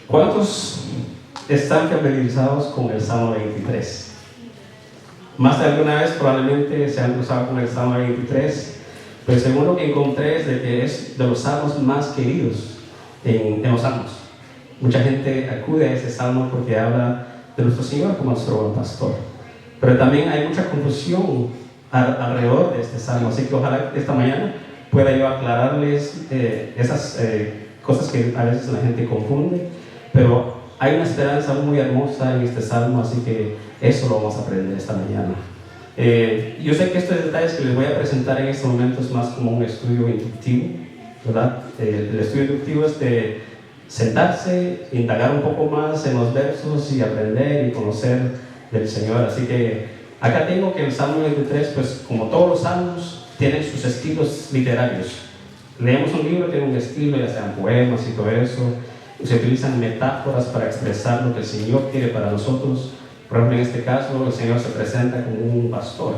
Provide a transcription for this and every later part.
¿Cuántos están familiarizados con el Salmo 23? Más de alguna vez probablemente se han cruzado con el Salmo 23, pero según lo que encontré es de que es de los salmos más queridos en los salmos. Mucha gente acude a ese salmo porque habla de nuestro Señor como nuestro buen pastor. Pero también hay mucha confusión alrededor de este salmo, así que ojalá esta mañana pueda yo aclararles esas cosas que a veces la gente confunde, pero hay una esperanza muy hermosa en este salmo, así que eso lo vamos a aprender esta mañana. Yo sé que estos detalles que les voy a presentar en este momento es más como un estudio inductivo, ¿verdad? El estudio inductivo es de sentarse, indagar un poco más en los versos y aprender y conocer del Señor. Así que acá tengo que el Salmo 23, pues como todos los salmos, tienen sus estilos literarios. Leemos un libro, tiene un estilo, ya sean poemas y todo eso. Se utilizan metáforas para expresar lo que el Señor quiere para nosotros. Por ejemplo, en este caso, el Señor se presenta como un pastor.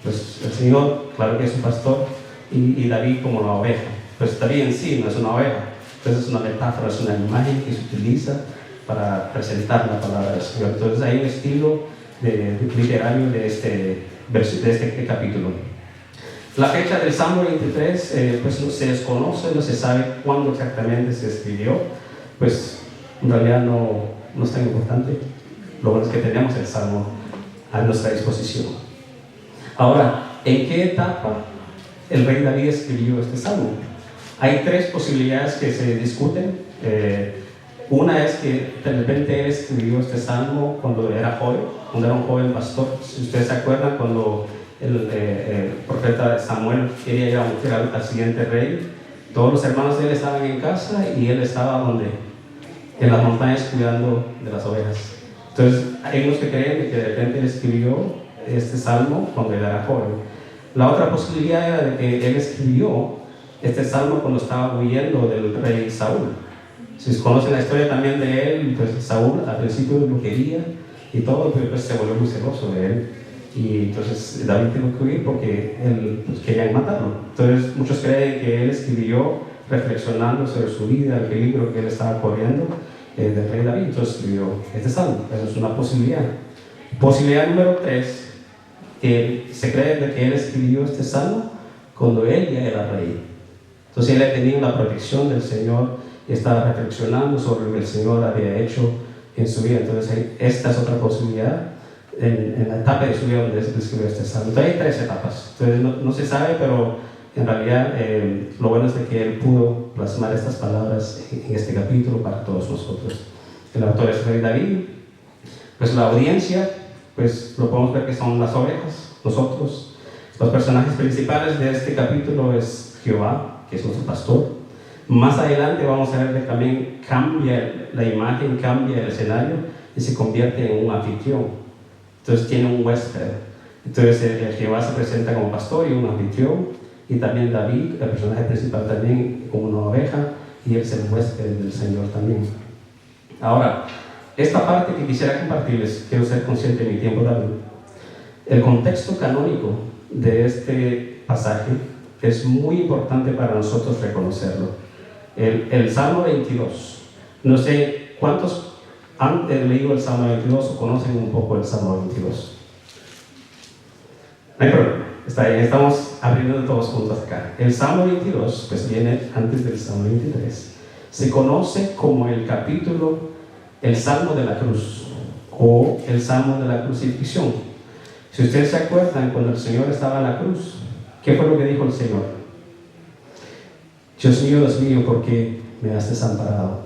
Pues el Señor, claro que es un pastor, y David como la oveja. Pues David en sí no es una oveja. Entonces es una metáfora, es una imagen que se utiliza para presentar la palabra del Señor. Entonces hay un estilo literario de este capítulo. La fecha del Salmo 23 pues no se desconoce, no se sabe cuándo exactamente se escribió. Pues en realidad no es tan importante. Lo bueno es que tenemos el Salmo a nuestra disposición. Ahora, ¿en qué etapa el rey David escribió este Salmo? Hay tres posibilidades que se discuten. Una es que de repente él escribió este salmo cuando era joven, cuando era un joven pastor. Si ustedes se acuerdan, cuando el profeta Samuel quería ir a ungir al siguiente rey, todos los hermanos de él estaban en casa y él estaba donde, en las montañas, cuidando de las ovejas. Entonces hay unos que creen que de repente él escribió este salmo cuando él era joven. La otra posibilidad era de que él escribió este salmo cuando estaba huyendo del rey Saúl. Si conocen la historia también de él, pues Saúl al principio lo quería y todo, pero pues se volvió muy celoso de él. Y entonces David tuvo que huir porque él querían matarlo. Entonces muchos creen que él escribió reflexionando sobre su vida, el peligro que él estaba corriendo del rey David. Entonces escribió este salmo. Esa es una posibilidad. Posibilidad número 3, que se cree de que él escribió este salmo cuando él ya era rey. Entonces él tenía la protección del Señor y estaba reflexionando sobre lo que el Señor había hecho en su vida. Entonces esta es otra posibilidad en la etapa de su vida donde él escribió este salmo. Entonces hay 3 etapas. Entonces no se sabe, pero en realidad lo bueno es de que él pudo plasmar estas palabras en este capítulo para todos nosotros. El autor es el rey David. Pues la audiencia, pues lo podemos ver que son las ovejas, nosotros. Los personajes principales de este capítulo es Jehová, que es nuestro pastor. Más adelante vamos a ver que también cambia la imagen, cambia el escenario y se convierte en un anfitrión. Entonces tiene un huésped. Entonces Jehová se presenta como pastor y un anfitrión, y también David, el personaje principal, también como una oveja, y él es el huésped del Señor también. Ahora, esta parte que quisiera compartirles, quiero ser consciente de mi tiempo también. El contexto canónico de este pasaje es muy importante para nosotros reconocerlo. El Salmo 22, no sé cuántos han leído el Salmo 22 o conocen un poco el Salmo 22. No hay problema, está bien, estamos abriendo todos juntos acá. El Salmo 22, pues viene antes del Salmo 23. Se conoce como el Salmo de la Cruz o el Salmo de la Crucifixión. Si ustedes se acuerdan, cuando el Señor estaba en la cruz, ¿qué fue lo que dijo el Señor? Dios mío, ¿por qué me has desamparado?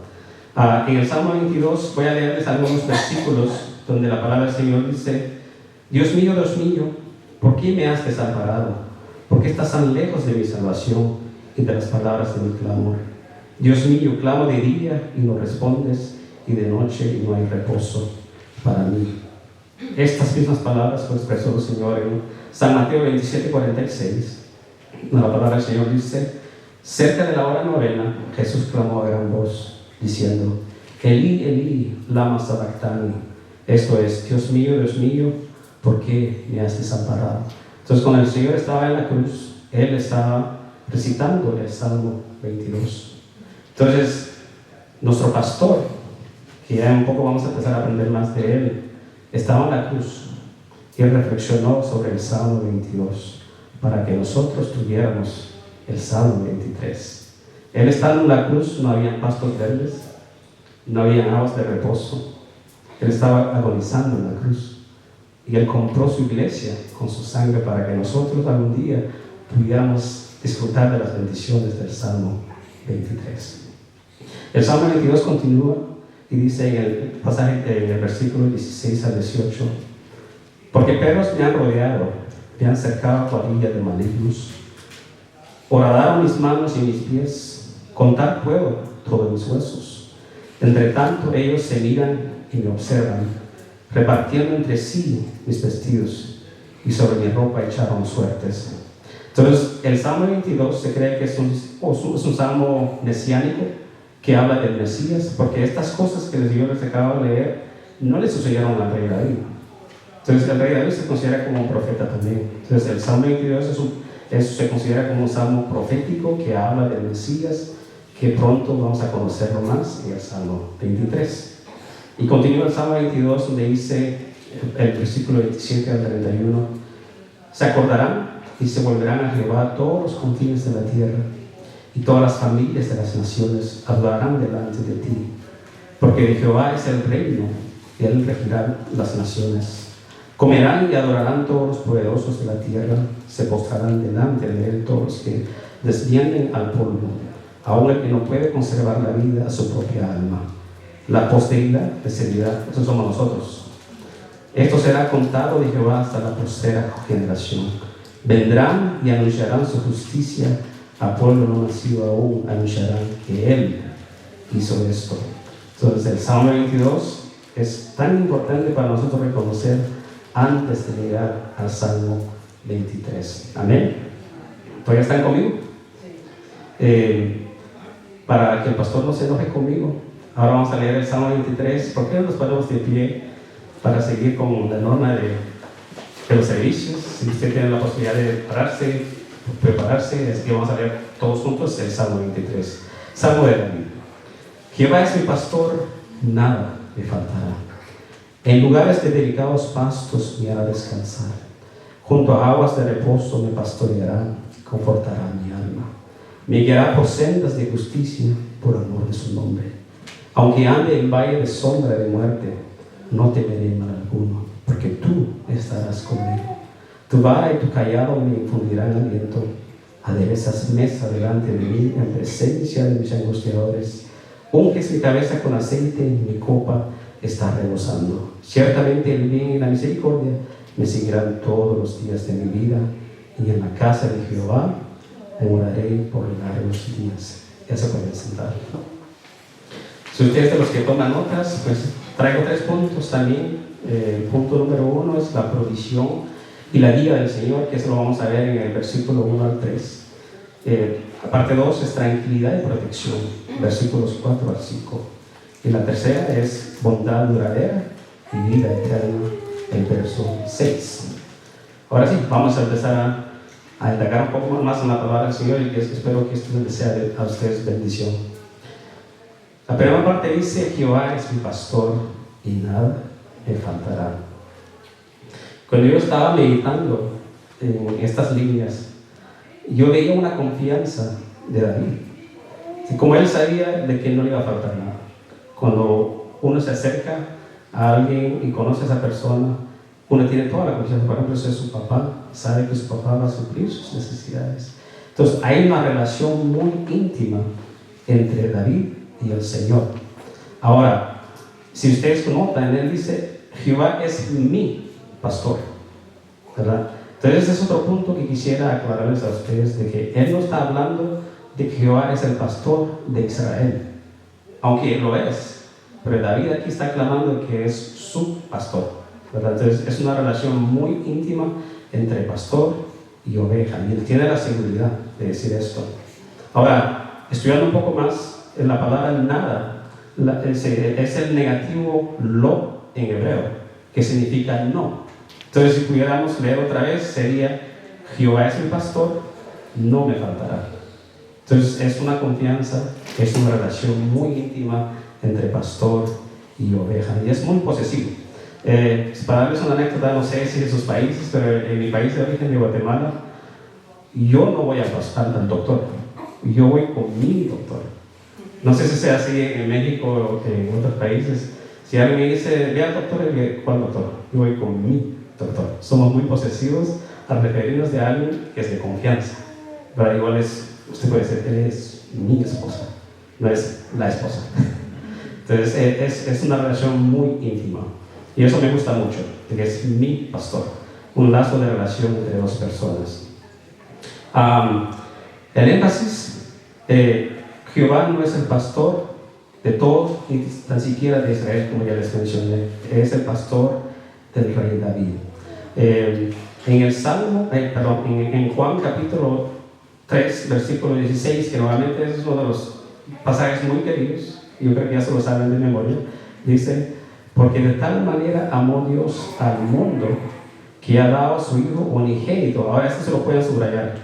En el Salmo 22 voy a leerles algunos versículos donde la palabra del Señor dice: Dios mío, ¿por qué me has desamparado? ¿Por qué estás tan lejos de mi salvación y de las palabras de mi clamor? Dios mío, clamo de día y no respondes, y de noche y no hay reposo para mí. Estas mismas palabras lo expresó el Señor en San Mateo 27:46. La palabra del Señor dice: cerca de la hora novena, Jesús clamó a gran voz, diciendo: Elí, Elí, lama sabactani. Esto es: Dios mío, ¿por qué me has desamparado? Entonces, cuando el Señor estaba en la cruz, Él estaba recitando el Salmo 22. Entonces, nuestro pastor que ya un poco vamos a empezar a aprender más de él, estaba en la cruz y él reflexionó sobre el Salmo 22 para que nosotros tuviéramos el Salmo 23. Él estando en la cruz, no había pastos verdes, no había aguas de reposo. Él estaba agonizando en la cruz y él compró su iglesia con su sangre para que nosotros algún día pudiéramos disfrutar de las bendiciones del Salmo 23. El Salmo 22 continúa y dice en el pasaje, en el versículo 16 al 18: porque perros me han rodeado, me han cercado cuadrillas de malignos. Horadaron mis manos y mis pies, contar puedo todos mis huesos. Entre tanto ellos se miran y me observan, repartiendo entre sí mis vestidos, y sobre mi ropa echaron suertes. Entonces, el Salmo 22 se cree que es un salmo mesiánico que habla del Mesías, porque estas cosas que yo les acabo de leer no le sucedieron al rey David. Entonces, el rey David se considera como un profeta también. Entonces, el Salmo 22 se considera como un salmo profético que habla del Mesías, que pronto vamos a conocerlo más en el Salmo 23. Y continúa el Salmo 22, donde dice el versículo 27 al 31: se acordarán y se volverán a Jehová todos los confines de la tierra, y todas las familias de las naciones hablarán delante de ti, porque de Jehová es el reino, y él regirá las naciones. Comerán y adorarán todos los poderosos de la tierra, se postrarán delante de él todos los que descienden al polvo, aun el que no puede conservar la vida a su propia alma. La posteridad de servirá, esos somos nosotros. Esto será contado de Jehová hasta la postera generación. Vendrán y anunciarán su justicia, a pueblo no nacido aún anunciarán que él hizo esto. Entonces el Salmo 22 es tan importante para nosotros reconocer antes de llegar al Salmo 23. Amén. ¿Todavía están conmigo? Para que el pastor no se enoje conmigo, ahora vamos a leer el Salmo 23. ¿Por qué no nos ponemos de pie para seguir con la norma de los servicios? Si usted tiene la posibilidad de prepararse, es que vamos a leer todos juntos el Salmo 23. Salmo de David. Jehová es mi pastor, nada me faltará. En lugares de delicados pastos me hará descansar. Junto a aguas de reposo me pastoreará, confortará mi alma. Me guiará por sendas de justicia, por amor de su nombre. Aunque ande en valle de sombra de muerte, no temeré mal alguno, porque tú estarás conmigo. Tu vara y tu callado me infundirán aliento. Aderezas mesa delante de mí en presencia de mis angustiadores. Unges mi cabeza con aceite y mi copa está rebosando. Ciertamente el bien y la misericordia me seguirán todos los días de mi vida, y en la casa de Jehová moraré por largos días. Ya se pueden sentar. Si ustedes de los que toman notas, pues traigo 3 puntos también. El punto número 1 es la provisión y la guía del Señor, que eso lo vamos a ver en el versículo 1 al 3. La parte 2 es tranquilidad y protección, versículos 4 al 5. Y la tercera es bondad duradera y vida eterna, el verso 6. Ahora sí, vamos a empezar a indagar un poco más en la palabra del Señor, y espero que esto les sea a ustedes bendición. La primera parte dice: Jehová es mi pastor y nada me faltará. Cuando yo estaba meditando en estas líneas, yo veía una confianza de David, como él sabía de que no le iba a faltar nada. Cuando uno se acerca a alguien y conoce a esa persona, uno tiene toda la confianza. Por ejemplo, si es su papá, sabe que su papá va a suplir sus necesidades. Entonces hay una relación muy íntima entre David y el Señor. Ahora, si ustedes notan, él dice: Jehová es mi pastor, ¿verdad? Entonces ese es otro punto que quisiera aclararles a ustedes, de que él no está hablando de que Jehová es el pastor de Israel, aunque lo es, pero David aquí está clamando que es su pastor, ¿verdad? Entonces es una relación muy íntima entre pastor y oveja, y él tiene la seguridad de decir esto. Ahora, estudiando un poco más en la palabra nada, es el negativo lo en hebreo, que significa no. Entonces, si pudiéramos leer otra vez, sería: Jehová es mi pastor, no me faltará. Entonces es una confianza, es una relación muy íntima entre pastor y oveja. Y es muy posesivo. Para darles una anécdota, no sé si en sus países, pero en mi país de origen, de Guatemala, yo no voy al doctor, yo voy con mi doctor. No sé si sea así en México o en otros países. Si alguien me dice, ve al doctor, ¿cuál doctor? Yo voy con mi doctor. Somos muy posesivos al referirnos de alguien que es de confianza. Pero igual usted puede decir, él es mi esposa, no es la esposa. Entonces es una relación muy íntima. Y eso me gusta mucho, que es mi pastor. Un lazo de relación entre dos personas. El énfasis, Jehová no es el pastor de todos, ni tan siquiera de Israel, como ya les mencioné. Es el pastor del rey David. En el Salmo, en Juan capítulo 3, versículo 16, que normalmente es uno de los pasajes muy queridos, yo creo que ya se lo saben de memoria, dice: porque de tal manera amó Dios al mundo que ha dado a su Hijo unigénito. Ahora esto se lo pueden subrayar: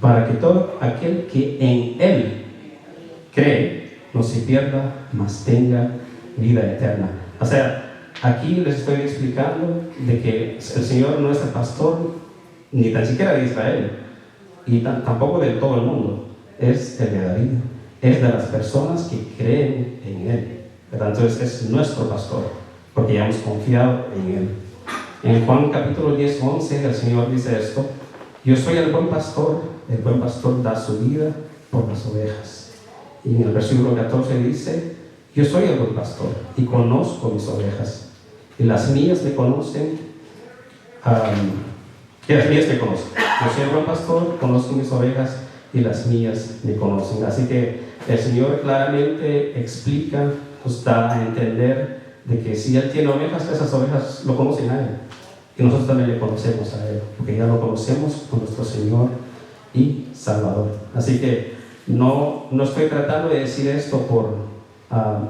para que todo aquel que en Él cree no se pierda, mas tenga vida eterna. O sea, aquí les estoy explicando de que el Señor no es el pastor ni tan siquiera de Israel y tampoco de todo el mundo, es el de David, es de las personas que creen en Él, ¿verdad? Entonces es nuestro pastor porque ya hemos confiado en Él. En Juan capítulo 10, 11 el Señor dice esto: yo soy el buen pastor da su vida por las ovejas. Y en el versículo 14 dice: yo soy el buen pastor y conozco mis ovejas, y las mías me conocen, y las mías me conocen. Yo soy el buen pastor, conozco mis ovejas y las mías me conocen. Así que el Señor claramente explica, nos da a entender de que si Él tiene ovejas, esas ovejas lo conocen a Él. Y nosotros también le conocemos a Él, porque ya lo conocemos con nuestro Señor y Salvador. Así que no estoy tratando de decir esto por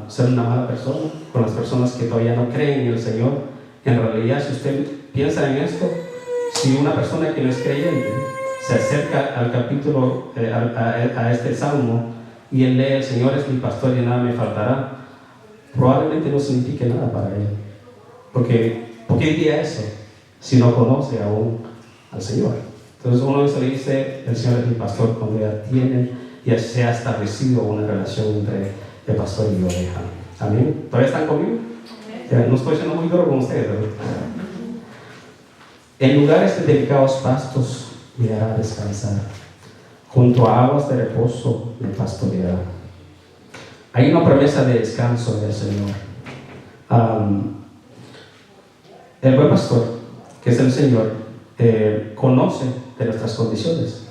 ser una mala persona con las personas que todavía no creen en el Señor. En realidad, si usted piensa en esto, si una persona que no es creyente se acerca al capítulo, a este salmo, y él lee: el Señor es mi pastor y nada me faltará, probablemente no signifique nada para él. ¿Por qué diría eso si no conoce aún al Señor? Entonces uno se le dice: el Señor es mi pastor, cuando ya se ha establecido una relación entre el pastor y oveja. ¿Amén? ¿Todavía están conmigo? No estoy siendo muy duro con ustedes, ¿verdad? En lugares de delicados pastos me hará descansar, junto a aguas de reposo me pastoreará. Hay una promesa de descanso del Señor. El buen pastor, que es el Señor, conoce de nuestras condiciones.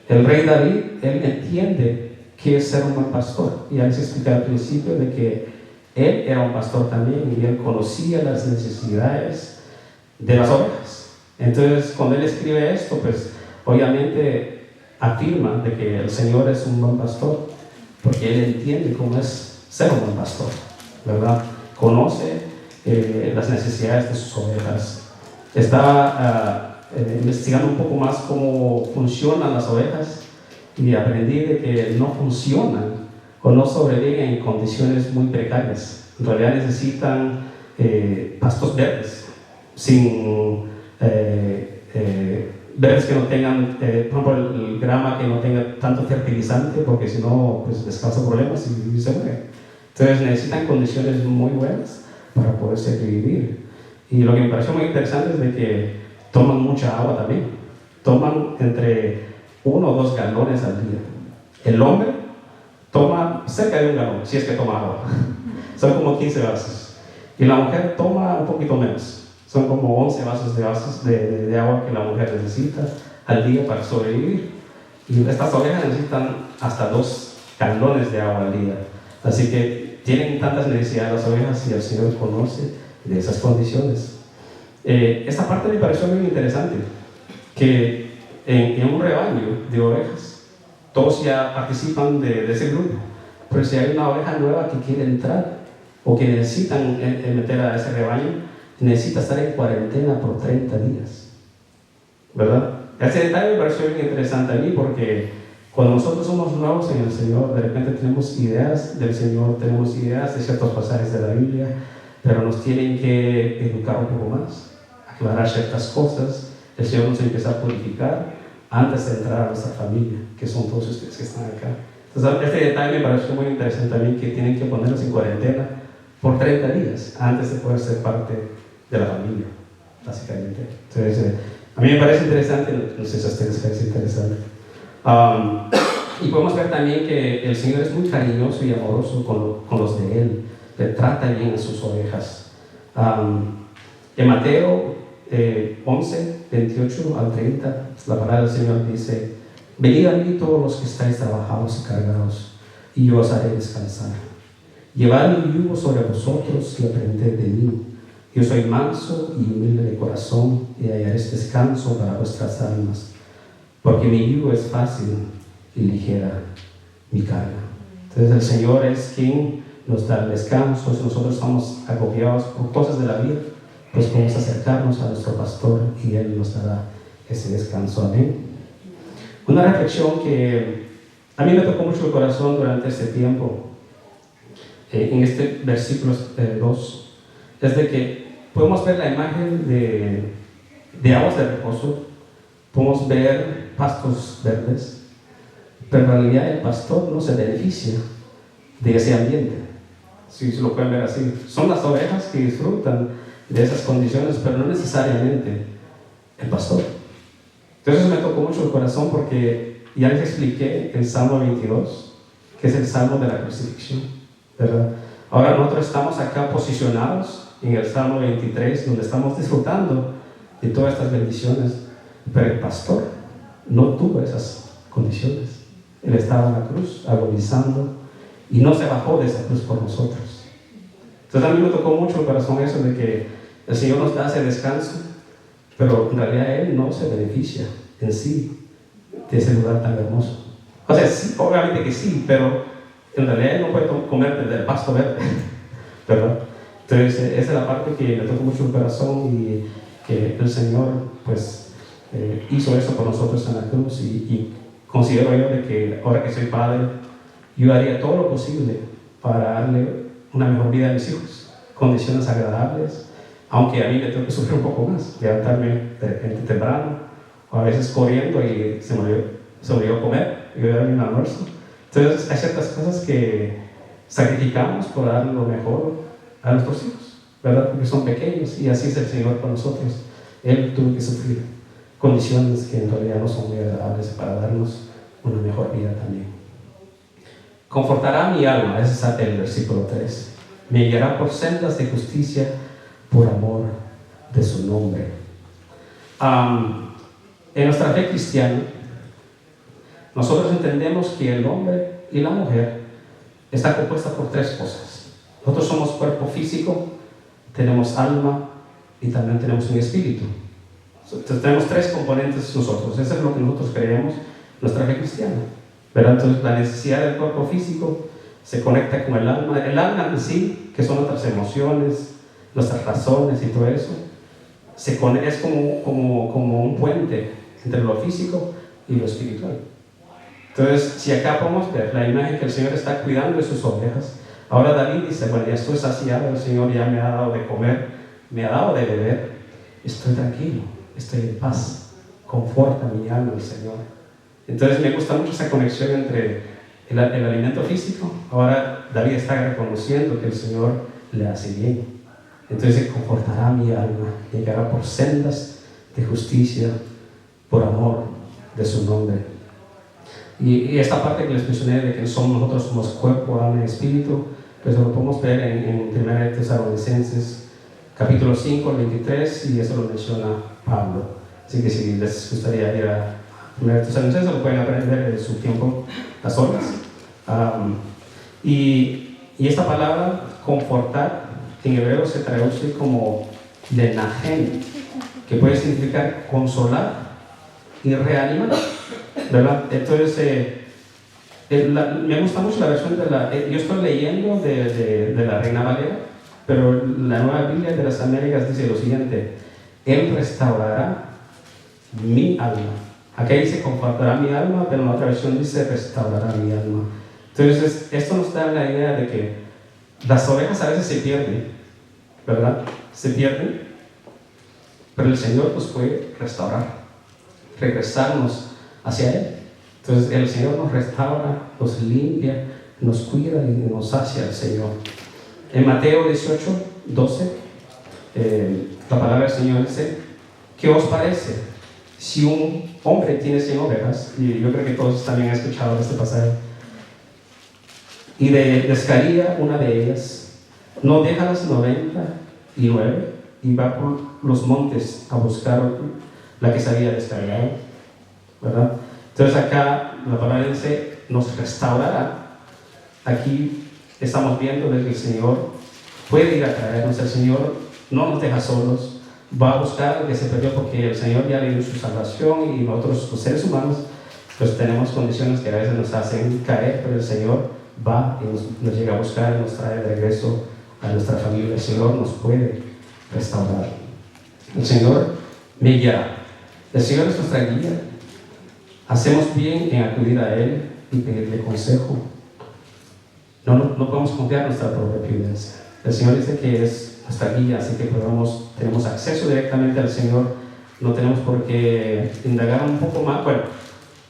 El rey David, él entiende qué es ser un buen pastor, y ya les expliqué al principio de que él era un pastor también y él conocía las necesidades de las ovejas. Entonces, cuando él escribe esto, pues obviamente afirma de que el Señor es un buen pastor, porque él entiende cómo es ser un buen pastor, ¿verdad? Conoce las necesidades de sus ovejas. Estaba investigando un poco más cómo funcionan las ovejas y aprendí de que no funcionan o no sobreviven en condiciones muy precarias. En realidad necesitan pastos verdes, sin verdes que no tengan, por ejemplo, el grama que no tenga tanto fertilizante, porque si no, pues les causa problemas y se muere. Entonces necesitan condiciones muy buenas para poder sobrevivir. Y lo que me pareció muy interesante es de que toman mucha agua también. Toman entre 1 o 2 galones al día. El hombre toma cerca de 1 galón, si es que toma agua. Son como 15 vasos. Y la mujer toma un poquito menos. Son como 11 vasos de agua que la mujer necesita al día para sobrevivir. Y estas ovejas necesitan hasta 2 galones de agua al día. Así que tienen tantas necesidades las ovejas y el Señor conoce de esas condiciones. Esta parte me pareció muy interesante, que en un rebaño de ovejas todos ya participan de ese grupo, pero si hay una oveja nueva que quiere entrar o que necesitan meter a ese rebaño, necesita estar en cuarentena por 30 días, ¿verdad? Ese detalle me pareció bien interesante a mí, porque Cuando nosotros somos nuevos en el Señor, de repente tenemos ideas del Señor, tenemos ideas de ciertos pasajes de la Biblia, pero nos tienen que educar un poco más, aclarar ciertas cosas. El Señor nos empieza a purificar antes de entrar a nuestra familia, que son todos ustedes que están acá. Entonces, este detalle me pareció muy interesante también, que tienen que ponerlos en cuarentena por 30 días antes de poder ser parte de la familia, básicamente. Entonces, a mí me parece interesante, no sé si a ustedes les parece interesante. Y podemos ver también que el Señor es muy cariñoso y amoroso con los de Él, le trata bien a sus ovejas. En Mateo 11, 28 al 30, la palabra del Señor dice: venid a mí todos los que estáis trabajados y cargados, y yo os haré descansar. Llevad mi yugo sobre vosotros y aprended de mí. Yo soy manso y humilde de corazón, y hallaréis descanso para vuestras almas, porque mi yugo es fácil y ligera mi carga. Entonces el Señor es quien nos da el descanso. Si nosotros estamos agobiados por cosas de la vida, pues podemos acercarnos a nuestro pastor y Él nos dará ese descanso. Amén. Una reflexión que a mí me tocó mucho el corazón durante este tiempo, en este versículo 2, es de que podemos ver la imagen de aguas de reposo, podemos ver pastos verdes, pero en realidad el pastor no se beneficia de ese ambiente, si se lo pueden ver así. Son las ovejas que disfrutan de esas condiciones, pero no necesariamente el pastor. Entonces me tocó mucho el corazón, porque ya les expliqué el Salmo 22, que es el Salmo de la crucifixión, ¿verdad? Ahora nosotros estamos acá posicionados en el Salmo 23, donde estamos disfrutando de todas estas bendiciones, pero el pastor no tuvo esas condiciones. Él estaba en la cruz agonizando y no se bajó de esa cruz por nosotros. Entonces a mí me tocó mucho el corazón eso de que el Señor nos da ese descanso, pero en realidad Él no se beneficia en sí de ese lugar tan hermoso. O sea, sí, obviamente que sí, pero en realidad Él no puede comer del pasto verde, ¿verdad? Entonces esa es la parte que me tocó mucho el corazón, y que el Señor pues hizo eso por nosotros en la cruz, y considero yo de que ahora que soy padre, yo haría todo lo posible para darle una mejor vida a mis hijos, condiciones agradables, aunque a mí me tengo que sufrir un poco más, levantarme de repente temprano, o a veces corriendo y se me olvidó comer, y voy a darme un almuerzo. Entonces hay ciertas cosas que sacrificamos por dar lo mejor a nuestros hijos, ¿verdad? Porque son pequeños, y así es el Señor con nosotros. Él tuvo que sufrir condiciones que en realidad no son muy agradables para darnos una mejor vida también. Confortará mi alma, ese es el versículo 3. Me guiará por sendas de justicia por amor de su nombre. En nuestra fe cristiana, nosotros entendemos que el hombre y la mujer está compuesta por tres cosas. Nosotros somos cuerpo físico, tenemos alma y también tenemos un espíritu. Entonces tenemos tres componentes nosotros. Eso es lo que nosotros creemos, nuestra fe cristiana, ¿verdad? Entonces la necesidad del cuerpo físico se conecta con el alma. El alma en sí, que son nuestras emociones, nuestras razones y todo eso, es como un puente entre lo físico y lo espiritual. Entonces, si acá podemos ver la imagen que el Señor está cuidando de sus ovejas. Ahora David dice: bueno, ya estoy saciado, el Señor ya me ha dado de comer, me ha dado de beber, estoy tranquilo, estoy en paz, conforta mi alma el Señor. Entonces me gusta mucho esa conexión entre el alimento físico. Ahora David está reconociendo que el Señor le hace bien. Entonces confortará mi alma, llegará por sendas de justicia por amor de su nombre. Y esta parte que les mencioné de que nosotros somos cuerpo, alma y espíritu, pues lo podemos ver en 1 Tesalonicenses capítulo 5, 23, y eso lo menciona Pablo. Así que si les gustaría ir a 1 Tesalonicenses, lo pueden aprender en su tiempo, las horas. Y esta palabra confortar en hebreo se traduce como lenahem, que puede significar consolar y reanimar, ¿verdad? Entonces me gusta mucho la versión yo estoy leyendo de la Reina Valera, pero la Nueva Biblia de las Américas dice lo siguiente: Él restaurará mi alma Aquí dice confortará mi alma, pero en la otra versión dice restaurará mi alma. Entonces, esto nos da la idea de que las ovejas a veces se pierden, ¿verdad? Se pierden, pero el Señor nos puede restaurar, regresarnos hacia Él. Entonces, el Señor nos restaura, nos limpia, nos cuida y nos sacia el Señor. En Mateo 18, 12, la palabra del Señor dice: ¿qué os parece si un hombre tiene 100 ovejas? Y yo creo que todos también han escuchado este pasaje. Y descarría una de ellas, no deja las 99 y va por los montes a buscar la que se había descargado, ¿verdad? Entonces acá la palabra dice: nos restaurará. Aquí estamos viendo que el Señor puede ir a traernos. El Señor no nos deja solos, va a buscar lo que se perdió, porque el Señor ya le dio su salvación, y nosotros, los seres humanos, pues tenemos condiciones que a veces nos hacen caer, pero el Señor va y nos llega a buscar y nos trae de regreso a nuestra familia. El Señor nos puede restaurar. El Señor me guiará. El Señor es nuestra guía. Hacemos bien en acudir a Él y pedirle consejo. No podemos confiar en nuestra propia prudencia. El Señor dice que es nuestra guía, así que tenemos acceso directamente al Señor. No tenemos por qué indagar un poco más. Bueno,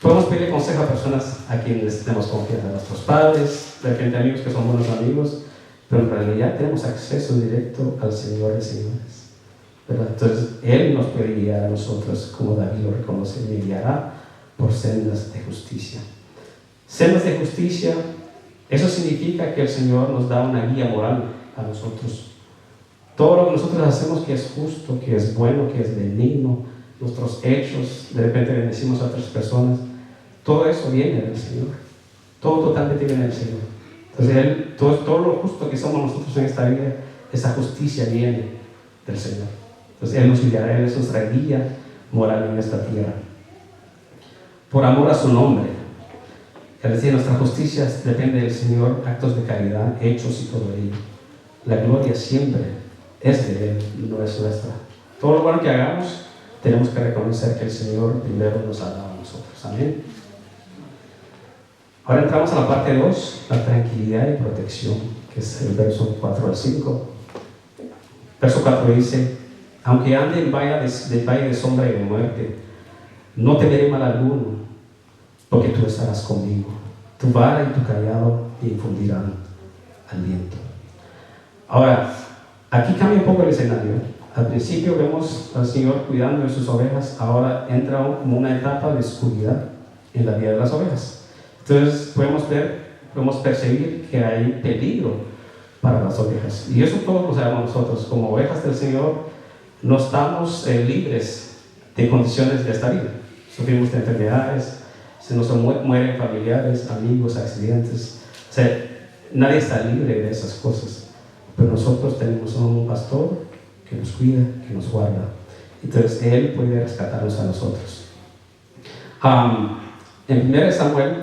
podemos pedirle consejo a personas a quienes tenemos confianza, a nuestros padres, de repente amigos que son buenos amigos, pero en realidad tenemos acceso directo al Señor de señores, ¿verdad? Entonces, Él nos puede guiar a nosotros, como David lo reconoce: me guiará por sendas de justicia. Sendas de justicia, eso significa que el Señor nos da una guía moral a nosotros. Todo lo que nosotros hacemos que es justo, que es bueno, que es benigno, nuestros hechos, de repente bendecimos a otras personas, todo eso viene del Señor. Todo totalmente viene del Señor. Entonces, todo lo justo que somos nosotros en esta vida, esa justicia viene del Señor. Entonces, Él nos guiará, Él es nuestra guía moral en esta tierra. Por amor a su nombre. Es decir, nuestra justicia depende del Señor, actos de caridad, hechos y todo ello. La gloria siempre es de Él, no es nuestra. Todo lo bueno que hagamos, tenemos que reconocer que el Señor primero nos ha dado a nosotros. Amén. Ahora entramos a la parte 2, la tranquilidad y protección, que es el verso 4 al 5. Verso 4 dice: aunque ande en valle de sombra y de muerte, no temeré mal alguno, porque tú estarás conmigo. Tu vara y tu callado me infundirán aliento. Ahora, aquí cambia un poco el escenario. Al principio vemos al Señor cuidando de sus ovejas. Ahora entra como una etapa de oscuridad en la vida de las ovejas. Entonces podemos percibir que hay peligro para las ovejas. Y eso todos lo sabemos nosotros. Como ovejas del Señor, no estamos libres de condiciones de esta vida. Sufrimos de enfermedades, se nos mueren familiares, amigos, accidentes. O sea, nadie está libre de esas cosas. Pero nosotros tenemos un pastor que nos cuida, que nos guarda. Entonces, Él puede rescatarnos a nosotros. En 1 Samuel,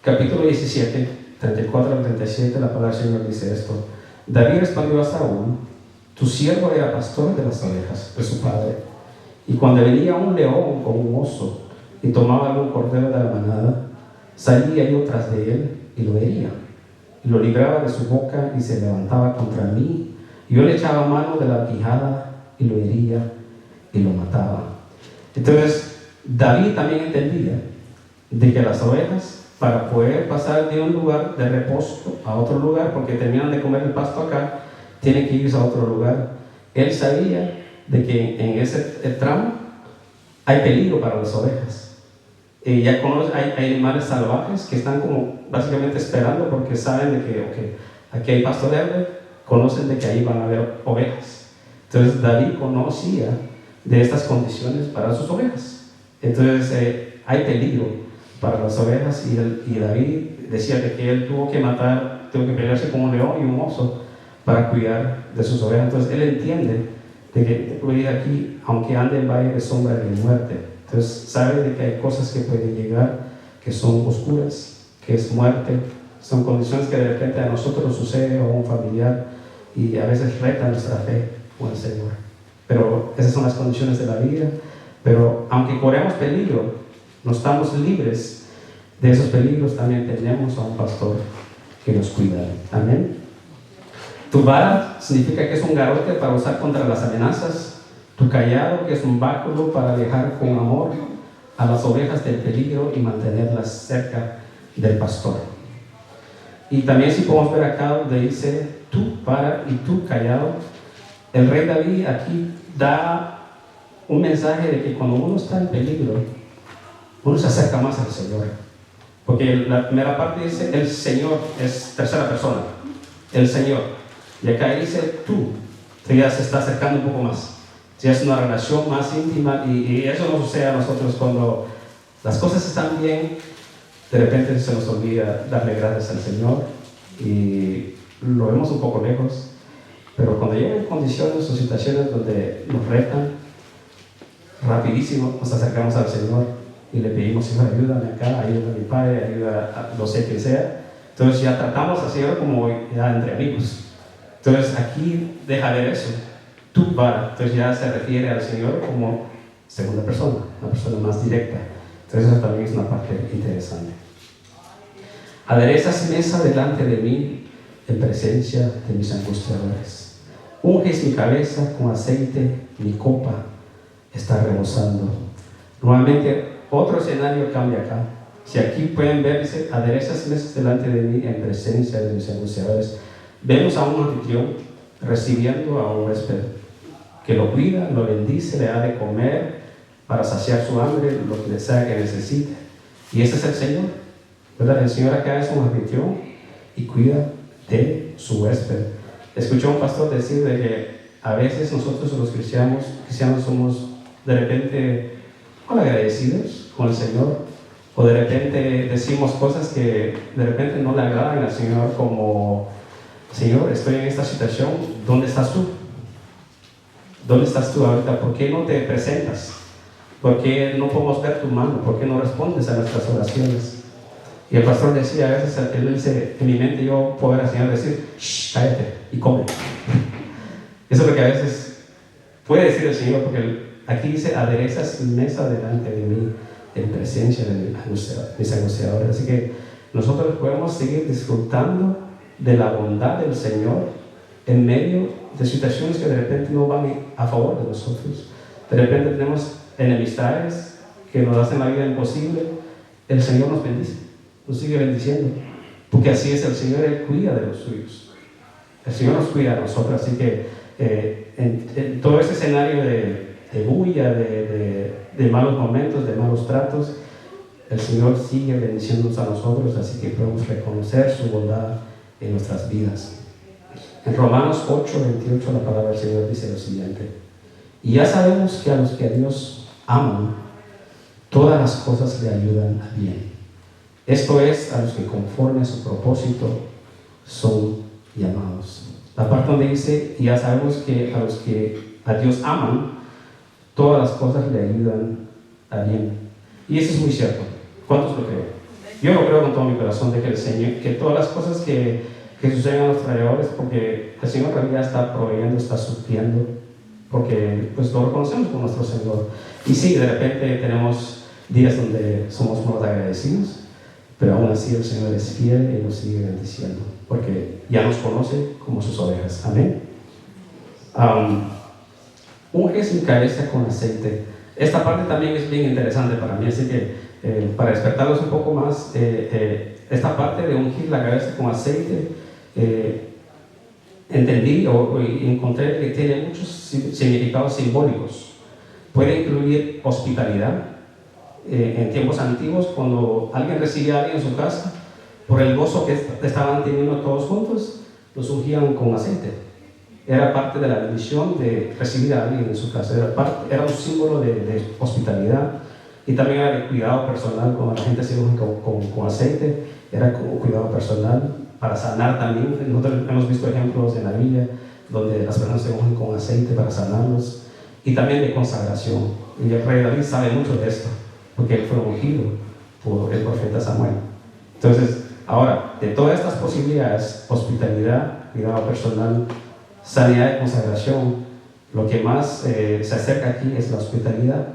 capítulo 17, 34 al 37, la palabra del Señor dice esto: David respondió a Saúl: tu siervo era pastor de las ovejas de su padre. Y cuando venía un león o un oso y tomaba algún cordero de la manada, salía yo tras de él y lo hería. Y lo libraba de su boca y se levantaba contra mí. Yo le echaba mano de la quijada y lo hería y lo mataba. Entonces, David también entendía de que las ovejas, para poder pasar de un lugar de reposo a otro lugar, porque terminan de comer el pasto acá, tienen que irse a otro lugar. Él sabía de que en ese tramo hay peligro para las ovejas. Ya hay animales salvajes que están como básicamente esperando, porque saben de que aquí hay pasto verde, conocen de que ahí van a haber ovejas. Entonces David conocía de estas condiciones para sus ovejas. Entonces hay peligro para las ovejas, y David decía de que él tuvo que pelearse con un león y un oso para cuidar de sus ovejas. Entonces él entiende de que puede ir aquí, aunque ande en valle de sombra y de muerte. Entonces sabe de que hay cosas que pueden llegar que son oscuras, que es muerte, son condiciones que de repente a nosotros nos sucede, o a un familiar, y a veces reta nuestra fe con el Señor. Pero esas son las condiciones de la vida. Pero aunque corremos peligro, no estamos libres de esos peligros, también tenemos a un pastor que nos cuida. Amén. Tu vara significa que es un garrote para usar contra las amenazas. Tu callado, que es un báculo para alejar con amor a las ovejas del peligro y mantenerlas cerca del pastor. Y también si podemos ver acá donde dice tu vara y tu callado, el rey David aquí da un mensaje de que cuando uno está en peligro, uno se acerca más al Señor. Porque la primera parte dice el Señor, es tercera persona, el Señor. Y acá dice tú, que ya se está acercando un poco más. Ya es una relación más íntima y eso nos sucede a nosotros cuando las cosas están bien. De repente se nos olvida darle gracias al Señor y lo vemos un poco lejos. Pero cuando llegan condiciones o situaciones donde nos retan, rapidísimo nos acercamos al Señor y le pedimos: Señor, ayúdame acá, ayuda a mi padre, ayuda a no sé quién sea. Entonces ya tratamos al Señor como ya entre amigos. Entonces aquí deja ver eso, tu vara. Entonces ya se refiere al Señor como segunda persona, una persona más directa. Entonces eso también es una parte interesante. Aderezas mesa delante de mí en presencia de mis angustiadores. Unges mi cabeza con aceite, mi copa está rebosando. Nuevamente otro escenario cambia acá. Si aquí pueden ver, dice: aderezas mesas delante de mí en presencia de mis angustiadores. Vemos a un anfitrión recibiendo a un huésped que lo cuida, lo bendice, le da de comer para saciar su hambre, lo que sea que necesite. Y ese es el Señor, ¿verdad? El Señor acá es un anfitrión y cuida de su huésped. Escuché a un pastor decir de que a veces nosotros los cristianos somos de repente agradecidos con el Señor, o de repente decimos cosas que de repente no le agradan al Señor, como: Señor, estoy en esta situación, ¿dónde estás tú? ¿Dónde estás tú ahorita? ¿Por qué no te presentas? ¿Por qué no podemos ver tu mano? ¿Por qué no respondes a nuestras oraciones? Y el pastor decía, a veces él dice, en mi mente yo puedo ver al Señor decir: shh, cállate y come. Eso es lo que a veces puede decir el Señor, porque aquí dice: aderezas mesa delante de mí en presencia de mis angustiadores. Así que nosotros podemos seguir disfrutando de la bondad del Señor en medio de situaciones que de repente no van a favor de nosotros. De repente tenemos enemistades que nos hacen la vida imposible. El Señor nos bendice, nos sigue bendiciendo, porque así es el Señor. Él cuida de los suyos, el Señor nos cuida a nosotros. Así que en todo ese escenario de bulla, de malos momentos, de malos tratos, el Señor sigue bendiciéndonos a nosotros. Así que podemos reconocer su bondad en nuestras vidas. En Romanos 8:28 la palabra del Señor dice lo siguiente: y ya sabemos que a los que a Dios aman, todas las cosas le ayudan a bien. Esto es, a los que conforme a su propósito son llamados. La parte donde dice: y ya sabemos que a los que a Dios aman, todas las cosas le ayudan a bien. Y eso es muy cierto. ¿Cuántos lo creen? Yo lo creo con todo mi corazón, de que el Señor, que todas las cosas que suceden a nuestros alrededores, porque el Señor en realidad está proveyendo, está supliendo, porque pues lo reconocemos con nuestro Señor. Y sí, de repente tenemos días donde somos más agradecidos, pero aún así el Señor es fiel y nos sigue bendiciendo, porque ya nos conoce como sus ovejas. Amén. Unges mi cabeza con aceite. Esta parte también es bien interesante para mí, así que para despertarlos un poco más, esta parte de ungir la cabeza con aceite, entendí o encontré que tiene muchos significados simbólicos. Puede incluir hospitalidad. En tiempos antiguos, cuando alguien recibía a alguien en su casa, por el gozo que estaban teniendo todos juntos, los ungían con aceite. Era parte de la bendición de recibir a alguien en su casa. Era un símbolo de hospitalidad, y también era de cuidado personal. Cuando la gente se unge con aceite, era como cuidado personal para sanar también. Nosotros hemos visto ejemplos en la Biblia donde las personas se ungen con aceite para sanarlos, y también de consagración. Y el rey David sabe mucho de esto, porque él fue ungido por el profeta Samuel. Entonces, ahora, de todas estas posibilidades, hospitalidad, cuidado personal, sanidad y consagración, lo que más se acerca aquí es la hospitalidad,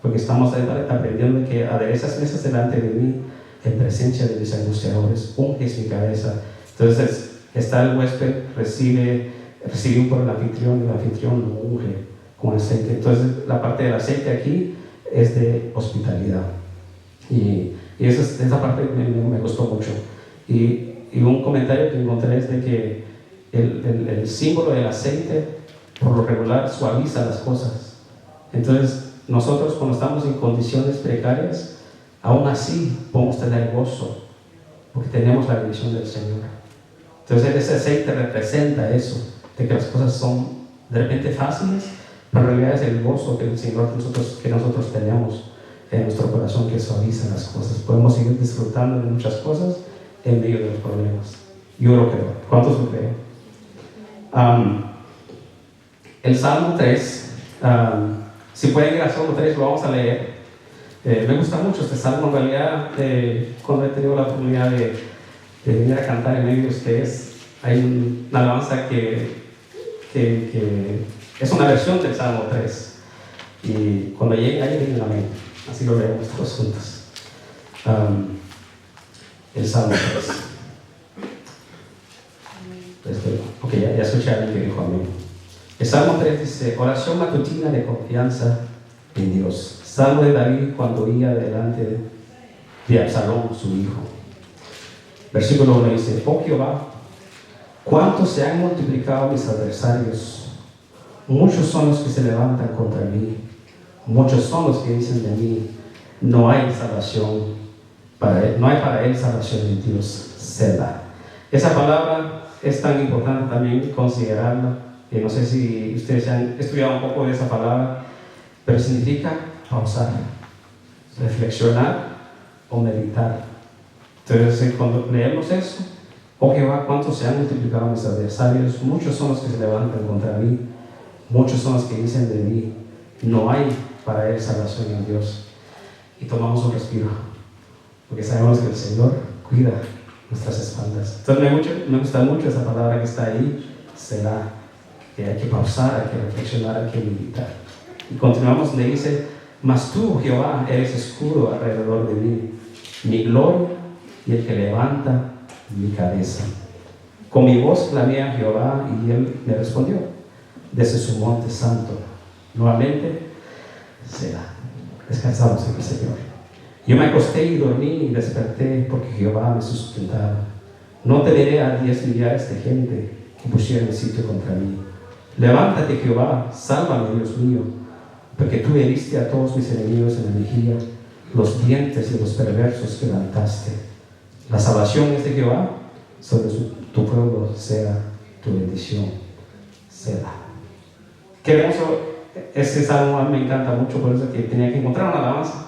porque estamos aprendiendo que aderezas mesas delante de mí en presencia de mis angustiadores, unges mi cabeza. Entonces está el huésped, recibe por el anfitrión, y el anfitrión lo unge con aceite. Entonces la parte del aceite aquí es de hospitalidad. Y esa parte me gustó mucho. Y un comentario que encontré es de que el símbolo del aceite por lo regular suaviza las cosas. Entonces nosotros cuando estamos en condiciones precarias, aún así podemos tener gozo porque tenemos la bendición del Señor. Entonces ese aceite representa eso, de que las cosas son de repente fáciles, pero en realidad es el gozo que el Señor que nosotros tenemos en nuestro corazón que suaviza las cosas. Podemos seguir disfrutando de muchas cosas en medio de los problemas. Yo lo creo. ¿Cuántos lo creen? El Salmo 3, si pueden ir al Salmo 3, lo vamos a leer. Me gusta mucho este Salmo. En realidad, cuando he tenido la oportunidad de venir a cantar en medio de ustedes, hay una alabanza que es una versión del Salmo 3. Y cuando lleguen ahí, vienen a mí. Así lo leemos todos juntos. El Salmo 3. Ok, ya escuché a alguien que dijo amén. El Salmo 3 dice: oración matutina de confianza en Dios. Salmo de David cuando iba delante de Absalón, su hijo. Versículo 1 dice: oh Jehová, cuántos se han multiplicado mis adversarios. Muchos son los que se levantan contra mí. Muchos son los que dicen de mí: no hay salvación para él, no hay para él salvación en Dios. Selah. Esa palabra es tan importante también considerarla. No sé si ustedes han estudiado un poco de esa palabra, pero significa pausar, reflexionar o meditar. Entonces, cuando leemos eso, oh Jehová, cuántos se han multiplicado mis adversarios, muchos son los que se levantan contra mí, muchos son los que dicen de mí: no hay para él salvación en Dios. Y tomamos un respiro, porque sabemos que el Señor cuida nuestras espaldas. Entonces me gusta mucho esa palabra que está ahí, será, que hay que pausar, hay que reflexionar, hay que meditar. Y continuamos donde dice: mas tú, Jehová, eres escudo alrededor de mí, mi gloria y el que levanta mi cabeza. Con mi voz clamé a Jehová y él me respondió desde su monte santo. Nuevamente será. Descansamos en el Señor. Yo me acosté y dormí y desperté porque Jehová me sustentaba. No temeré a 10 millares de gente que pusieran sitio contra mí. Levántate, Jehová, sálvame, Dios mío, porque tú heriste a todos mis enemigos en la mejilla, los dientes de los perversos quebrantaste. La salvación es de Jehová, sobre tu pueblo sea tu bendición. Selah. Qué hermoso, ese salmo me encanta mucho, por eso que tenía que encontrar una alabanza.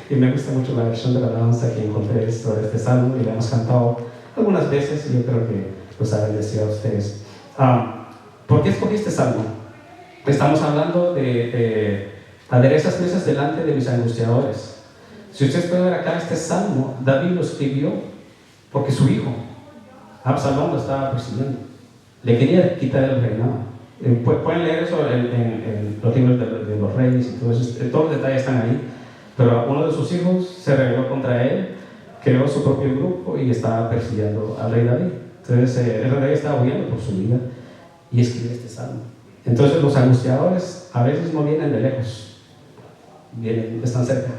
Y me gusta mucho la versión de la alabanza que encontré sobre este salmo y la hemos cantado algunas veces y yo creo que los ha bendecido a ustedes. ¿Por qué escogí este salmo? Estamos hablando de aderezas mesas delante de mis angustiadores. Si ustedes pueden ver acá este salmo, David lo escribió porque su hijo, Absalón, lo estaba persiguiendo. Le quería quitar el reinado. Pueden leer eso en los libros de los reyes y todo eso, todos los detalles están ahí. Pero uno de sus hijos se rebeló contra él, creó su propio grupo y estaba persiguiendo al rey David. Entonces el rey estaba huyendo por su vida y escribe este salmo. Entonces los angustiadores a veces no vienen de lejos, están cerca.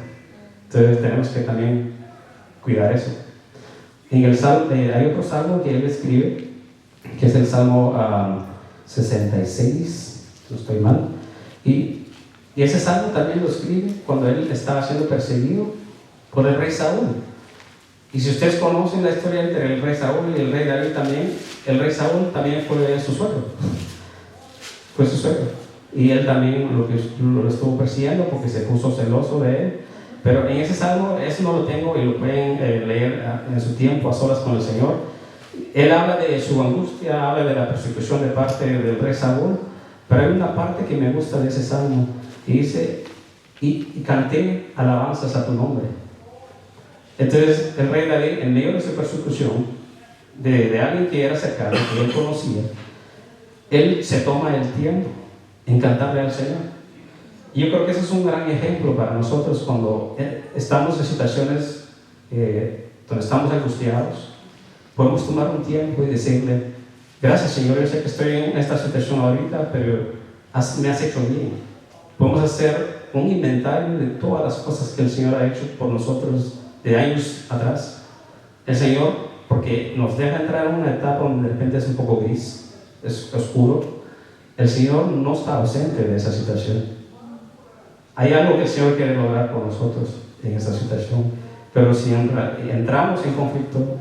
Entonces tenemos que también cuidar eso. En el salmo, hay otro salmo que él escribe, que es el Salmo 66, no estoy mal, y ese salmo también lo escribe cuando él estaba siendo perseguido por el rey Saúl. Y si ustedes conocen la historia entre el rey Saúl y el rey David también, el rey Saúl también fue su suegro. Fue su suegro. Y él también lo estuvo persiguiendo porque se puso celoso de él. Pero en ese salmo, eso no lo tengo y lo pueden leer en su tiempo a solas con el Señor. Él habla de su angustia, habla de la persecución de parte del rey Saúl. Pero hay una parte que me gusta de ese salmo y dice: y canté alabanzas a tu nombre. Entonces el rey David, en medio de su persecución de alguien que era cercano, que él conocía, él se toma el tiempo en cantarle al Señor. Y yo creo que ese es un gran ejemplo para nosotros cuando estamos en situaciones donde estamos angustiados. Podemos tomar un tiempo y decirle: gracias, Señor, yo sé que estoy en esta situación ahorita, pero me has hecho bien. Podemos hacer un inventario de todas las cosas que el Señor ha hecho por nosotros de años atrás. El Señor, porque nos deja entrar en una etapa donde de repente es un poco gris, es oscuro, el Señor no está ausente de esa situación. Hay algo que el Señor quiere lograr con nosotros en esa situación, pero si entramos en conflicto,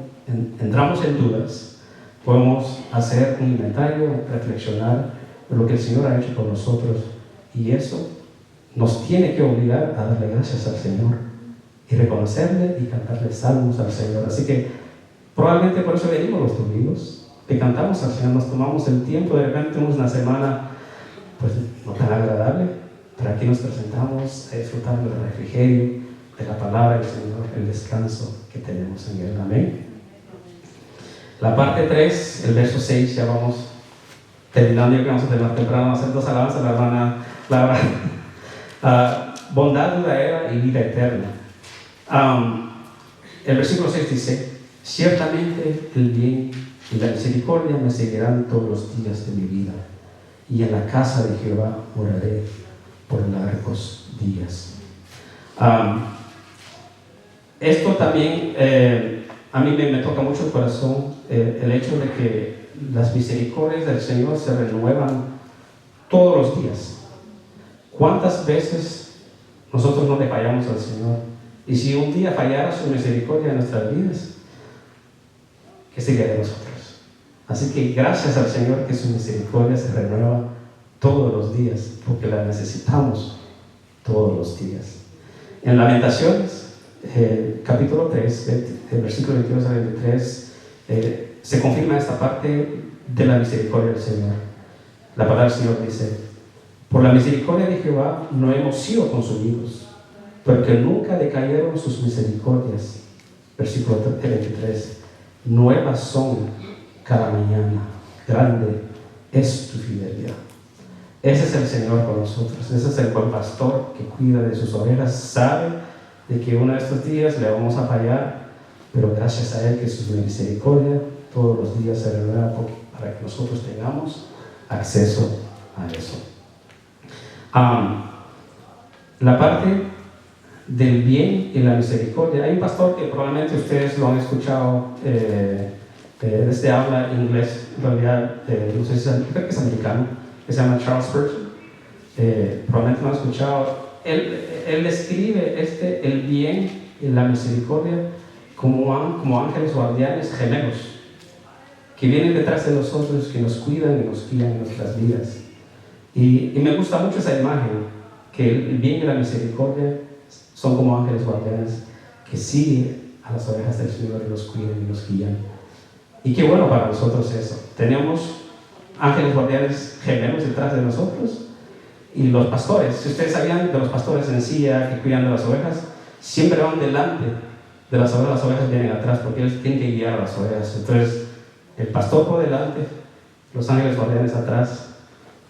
entramos en dudas, podemos hacer un inventario, reflexionar de lo que el Señor ha hecho por nosotros, y eso nos tiene que obligar a darle gracias al Señor y reconocerle y cantarle salmos al Señor. Así que probablemente por eso venimos los domingos, que cantamos al Señor, nos tomamos el tiempo. De repente tenemos una semana pues no tan agradable, pero aquí nos presentamos a disfrutar del refrigerio, de la palabra del Señor, el descanso que tenemos en Él. Amén. La parte 3, el verso 6, ya vamos terminando. Yo que vamos a terminar temprano, vamos a hacer 2 alabanzas. La hermana bondad duradera y vida eterna. El versículo 6 dice: ciertamente el bien y la misericordia me seguirán todos los días de mi vida, y en la casa de Jehová moraré por largos días. Esto también a mí me toca mucho el corazón, el hecho de que las misericordias del Señor se renuevan todos los días. ¿Cuántas veces nosotros no le fallamos al Señor? Y si un día fallara su misericordia en nuestras vidas, ¿qué sería de nosotros? Así que gracias al Señor que su misericordia se renueva todos los días, porque la necesitamos todos los días. En Lamentaciones, capítulo 3, versículo 22 al 23, se confirma esta parte de la misericordia del Señor. La palabra del Señor dice: por la misericordia de Jehová no hemos sido consumidos, porque nunca decayeron sus misericordias. Versículo 23: nuevas son cada mañana, grande es tu fidelidad. Ese es el Señor con nosotros. Ese es el buen pastor que cuida de sus ovejas. Sabe de que uno de estos días le vamos a fallar, pero gracias a Él que su misericordia todos los días se renueva para que nosotros tengamos acceso a eso. La parte del bien y la misericordia. Hay un pastor que probablemente ustedes lo han escuchado, desde habla inglés, en realidad, no sé si creo que es americano, que se llama Charles Spurgeon. Probablemente lo han escuchado. Él describe el bien y la misericordia como ángeles guardianes gemelos que vienen detrás de nosotros, que nos cuidan y nos guían en nuestras vidas. Y me gusta mucho esa imagen, que el bien y la misericordia son como ángeles guardianes que siguen a las ovejas del Señor y los cuidan y nos guían. Y qué bueno para nosotros eso. Tenemos ángeles guardianes gemelos detrás de nosotros. Y los pastores, si ustedes sabían de los pastores en silla que cuidan de las ovejas, siempre van delante de las ovejas vienen atrás, porque ellos tienen que guiar a las ovejas. Entonces, el pastor por delante, los ángeles guardianes atrás.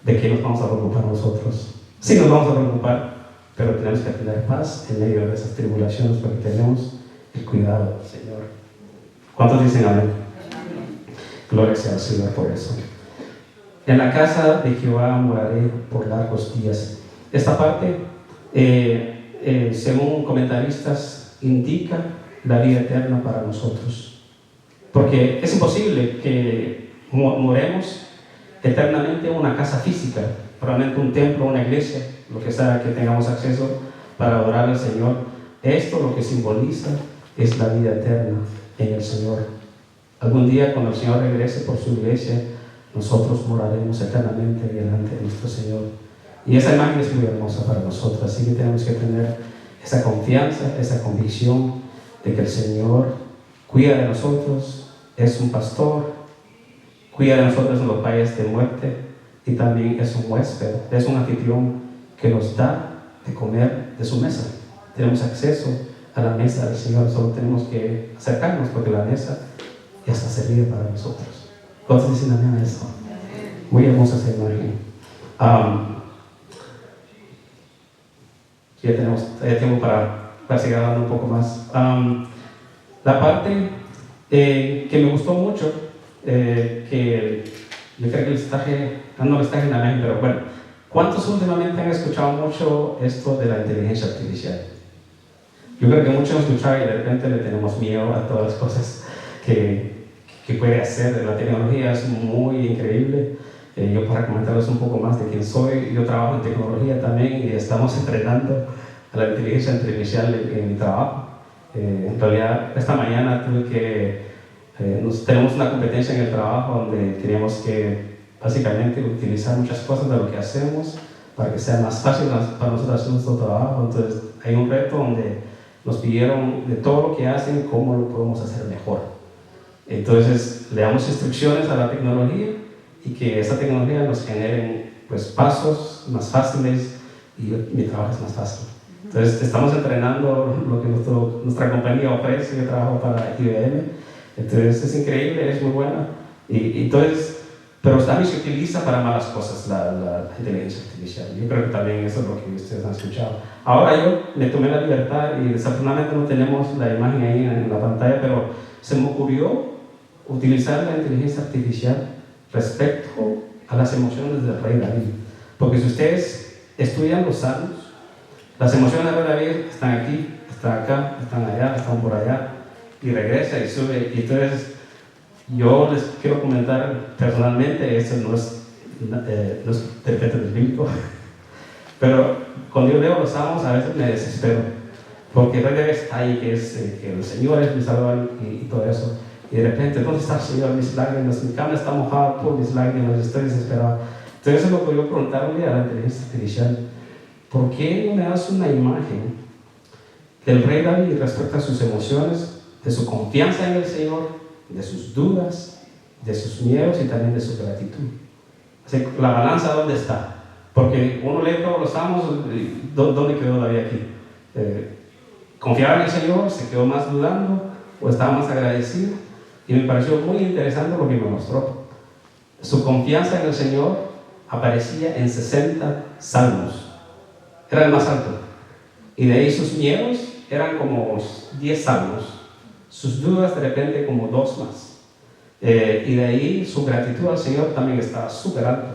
¿De qué nos vamos a preocupar nosotros? Sí nos vamos a preocupar, pero tenemos que tener paz en medio de esas tribulaciones, porque tenemos el cuidado del Señor. ¿Cuántos dicen amén? Gloria sea al Señor por eso. En la casa de Jehová moraré por largos días. Esta parte, según comentaristas, indica la vida eterna para nosotros. Porque es imposible que moremos eternamente en una casa física, probablemente un templo, una iglesia, lo que sea que tengamos acceso para adorar al Señor. Esto lo que simboliza es la vida eterna en el Señor. Algún día, cuando el Señor regrese por su iglesia, nosotros moraremos eternamente delante de nuestro Señor. Y esa imagen es muy hermosa para nosotros, así que tenemos que tener esa confianza, esa convicción de que el Señor cuida de nosotros, es un pastor, cuida de nosotros en los valles de muerte, y también es un huésped, es un anfitrión que nos da de comer de su mesa. Tenemos acceso a la mesa del Señor, solo tenemos que acercarnos, porque la mesa ya está servida para nosotros. ¿Cuántos dicen amén a eso? Muy hermosa esa imagen. Ya tenemos tiempo para seguir hablando un poco más. La parte que me gustó mucho, que yo creo que el mensaje, no el mensaje en la mente, pero bueno, ¿cuántos últimamente han escuchado mucho esto de la inteligencia artificial? Yo creo que muchos han escuchado y de repente le tenemos miedo a todas las cosas que puede hacer. La tecnología es muy increíble. Yo, para comentarles un poco más de quién soy, yo trabajo en tecnología también y estamos entrenando a la inteligencia artificial en mi trabajo. En realidad, esta mañana tenemos una competencia en el trabajo donde teníamos que básicamente utilizar muchas cosas de lo que hacemos para que sea más fácil para nosotros hacer nuestro trabajo. Entonces, hay un reto donde nos pidieron de todo lo que hacen, cómo lo podemos hacer mejor. Entonces, le damos instrucciones a la tecnología y que esa tecnología nos genere pues, pasos más fáciles y mi trabajo es más fácil. Entonces, estamos entrenando lo que nuestra compañía ofrece. Yo trabajo para IBM, entonces es increíble, es muy buena. Pero también se utiliza para malas cosas la inteligencia artificial. Yo creo que también eso es lo que ustedes han escuchado. Ahora yo me tomé la libertad y desafortunadamente no tenemos la imagen ahí en la pantalla, pero se me ocurrió utilizar la inteligencia artificial respecto a las emociones del rey David. Porque si ustedes estudian los salmos, las emociones del rey David están aquí, están acá, están allá, están por allá, y regresa y sube. Y entonces, yo les quiero comentar personalmente, eso no es perfecto bíblico, pero cuando yo leo los salmos a veces me desespero, porque el rey David está ahí, que el Señor es mi Salvador y todo eso. Y de repente, ¿dónde está el Señor? Mis lágrimas, mi cama está mojada por mis lágrimas, estoy desesperado. Entonces, eso es lo que yo preguntarle a la inteligencia artificial: ¿por qué no me das una imagen del rey David respecto a sus emociones, de su confianza en el Señor, de sus dudas, de sus miedos y también de su gratitud? Así, la balanza, ¿dónde está? Porque uno lee todos los salmos, ¿dónde quedó David aquí? ¿Confiaba en el Señor? ¿Se quedó más dudando? ¿O estaba más agradecido? Y me pareció muy interesante lo que me mostró. Su confianza en el Señor aparecía en 60 salmos. Era el más alto. Y de ahí sus miedos eran como 10 salmos. Sus dudas de repente como 2 más. Y de ahí su gratitud al Señor también estaba súper alto.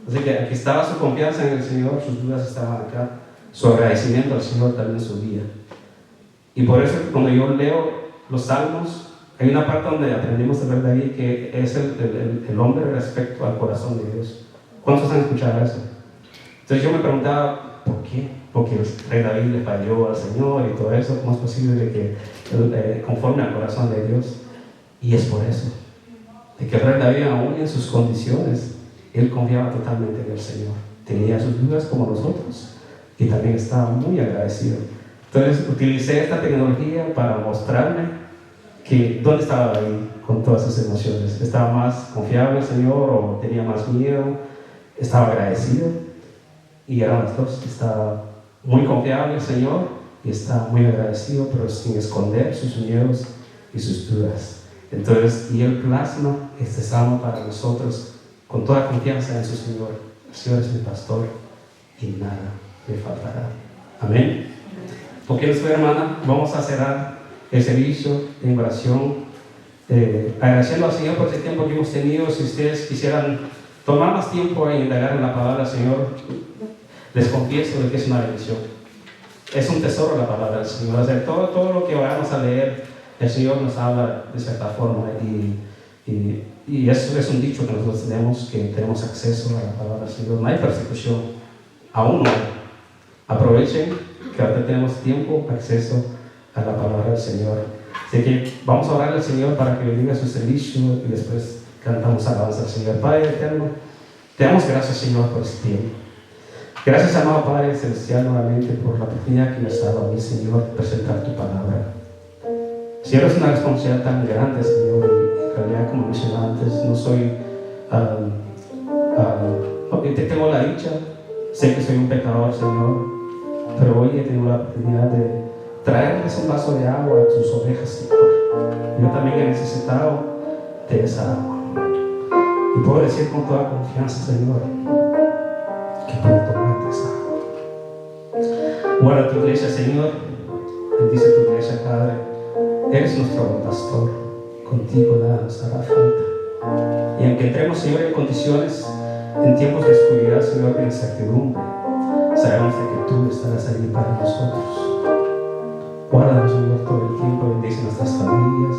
Así que aquí estaba su confianza en el Señor, sus dudas estaban acá. Su agradecimiento al Señor también subía. Y por eso cuando yo leo los salmos, hay una parte donde aprendimos a ver de ahí que es el hombre respecto al corazón de Dios. ¿Cuántos han escuchado eso? Entonces yo me preguntaba, ¿por qué? Porque el rey David le falló al Señor y todo eso. ¿Cómo es posible que él conforme al corazón de Dios? Y es por eso, de que el rey David, aún en sus condiciones, él confiaba totalmente en el Señor. Tenía sus dudas como nosotros y también estaba muy agradecido. Entonces utilicé esta tecnología para mostrarme que dónde estaba ahí con todas sus emociones. ¿Estaba más confiado en el Señor o tenía más miedo? ¿Estaba agradecido? Y eran las dos. Estaba muy confiado en el Señor y estaba muy agradecido, pero sin esconder sus miedos y sus dudas. Entonces, y Él plasma este salmo para nosotros con toda confianza en su Señor. El Señor es mi pastor y nada me faltará. Amén. Porque nuestra hermana, vamos a cerrar el servicio de oración, agradeciendo al Señor por ese tiempo que hemos tenido. Si ustedes quisieran tomar más tiempo en indagar en la palabra del Señor, les confieso de que es una bendición. Es un tesoro la palabra del Señor. O sea, todo lo que vayamos a leer, el Señor nos habla de cierta forma, y eso es un dicho que nosotros tenemos, que tenemos acceso a la palabra del Señor. No hay persecución, aún no hay. Aprovechen que ahora tenemos tiempo, acceso a la palabra del Señor. Así que vamos a orar al Señor para que bendiga su servicio y después cantamos alabanza al Señor. Padre eterno, te damos gracias, Señor, por este tiempo. Gracias, amado Padre Celestial, nuevamente por la oportunidad que me has dado a mí, Señor, presentar tu palabra. Señor, es una responsabilidad tan grande, Señor, y en realidad, como mencionaba antes, no soy tengo la dicha, sé que soy un pecador, Señor, pero hoy he tenido la oportunidad de traerles un vaso de agua a tus ovejas, Señor. Yo también he necesitado de esa agua. Y puedo decir con toda confianza, Señor, que puedo tomar de esa agua. Guarda tu iglesia, Señor. Bendice tu iglesia, Padre. Eres nuestro buen pastor. Contigo nada nos hará falta. Y aunque entremos, Señor, en condiciones, en tiempos de oscuridad, Señor, de incertidumbre, sabemos de que tú estarás ahí para nosotros. Guárdanos, Señor, todo el tiempo. Bendice nuestras familias.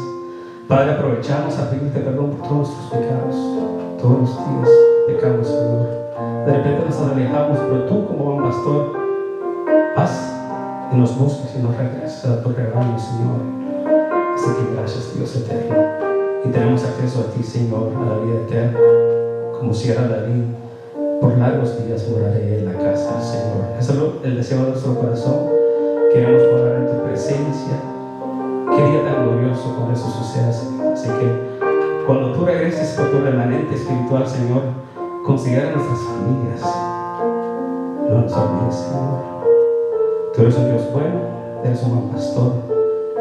Padre, aprovechamos a pedirte perdón por todos nuestros pecados. Todos los días pecamos, Señor. De repente nos alejamos, pero tú, como buen pastor, vas y nos buscas y nos regresas a tu rebaño, Señor. Así que gracias, Dios eterno. Y tenemos acceso a ti, Señor, a la vida eterna. Como si era David, por largos días moraré en la casa del Señor. Eso es el deseo de nuestro corazón. Queremos morar en tu presencia. Qué día tan glorioso cuando eso suceda, Señor. Así que cuando tú regreses por tu remanente espiritual, Señor, considera nuestras familias. No nos olvides, Señor. Tú eres un Dios bueno, eres un buen pastor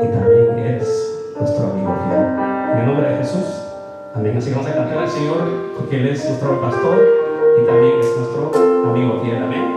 y también eres nuestro amigo fiel. En el nombre de Jesús, amén. Así que vamos a cantar al Señor porque Él es nuestro pastor y también es nuestro amigo fiel. Amén.